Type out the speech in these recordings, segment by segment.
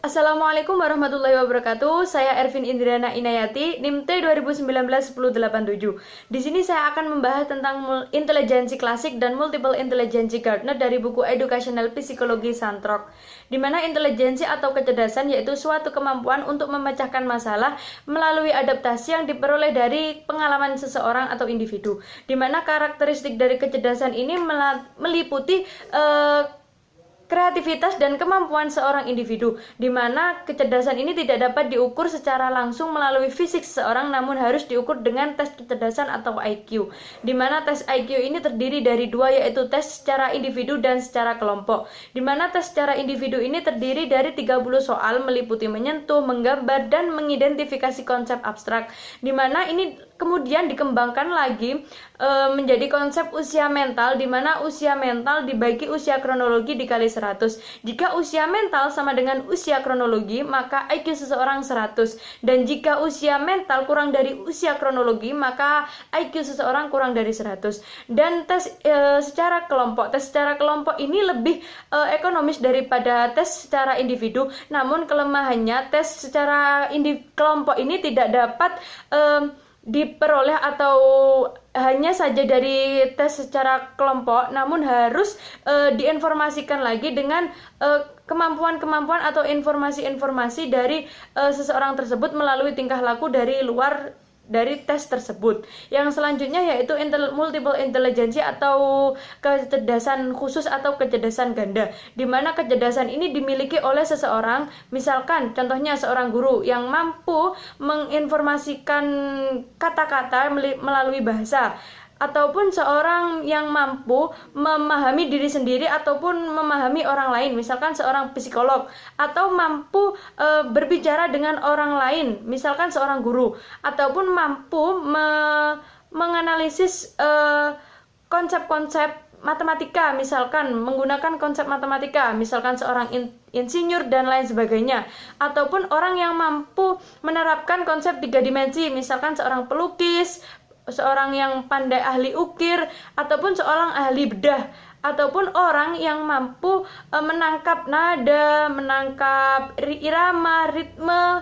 Assalamualaikum warahmatullahi wabarakatuh. Saya Ervin Indriana Inayati, NIM T 2019-1087. Di sini saya akan membahas tentang intelijensi klasik dan multiple intelligency Gardner dari buku Educational Psychology Santrok. Di mana intelijensi atau kecerdasan yaitu suatu kemampuan untuk memecahkan masalah melalui adaptasi yang diperoleh dari pengalaman seseorang atau individu. Di mana karakteristik dari kecerdasan ini meliputi kreativitas dan kemampuan seorang individu, di mana kecerdasan ini tidak dapat diukur secara langsung melalui fisik seseorang, namun harus diukur dengan tes kecerdasan atau IQ, di mana tes IQ ini terdiri dari dua, yaitu tes secara individu dan secara kelompok, di mana tes secara individu ini terdiri dari 30 soal meliputi menyentuh, menggambar, dan mengidentifikasi konsep abstrak, di mana ini kemudian dikembangkan lagi menjadi konsep usia mental, di mana usia mental dibagi usia kronologi dikali 100. Jika usia mental sama dengan usia kronologi, maka IQ seseorang 100. Dan jika usia mental kurang dari usia kronologi, maka IQ seseorang kurang dari 100. Dan tes secara kelompok ini lebih ekonomis daripada tes secara individu. Namun kelemahannya tes secara kelompok ini tidak dapat diperoleh atau hanya saja dari tes secara kelompok, namun harus diinformasikan lagi dengan kemampuan-kemampuan atau informasi-informasi dari seseorang tersebut melalui tingkah laku dari luar dari tes tersebut. Yang selanjutnya yaitu multiple intelligency atau kecerdasan khusus atau kecerdasan ganda, di mana kecerdasan ini dimiliki oleh seseorang, misalkan contohnya seorang guru yang mampu menginformasikan kata-kata melalui bahasa, ataupun seorang yang mampu memahami diri sendiri ataupun memahami orang lain, misalkan seorang psikolog, atau mampu berbicara dengan orang lain, misalkan seorang guru, ataupun mampu menganalisis konsep-konsep matematika, misalkan menggunakan konsep matematika, misalkan seorang insinyur dan lain sebagainya, ataupun orang yang mampu menerapkan konsep 3 dimensi, misalkan seorang pelukis, seorang yang pandai ahli ukir, ataupun seorang ahli bedah, ataupun orang yang mampu menangkap nada, menangkap irama, ritme.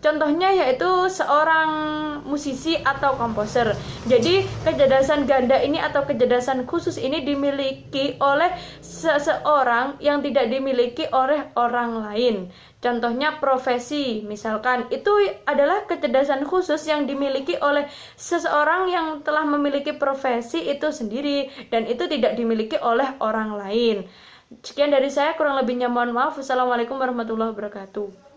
Contohnya yaitu seorang musisi atau komposer. Jadi kecerdasan ganda ini atau kecerdasan khusus ini dimiliki oleh seseorang yang tidak dimiliki oleh orang lain. Contohnya profesi, misalkan itu adalah kecerdasan khusus yang dimiliki oleh seseorang yang telah memiliki profesi itu sendiri, dan itu tidak dimiliki oleh orang lain. Sekian dari saya, kurang lebihnya mohon maaf. Wassalamualaikum warahmatullahi wabarakatuh.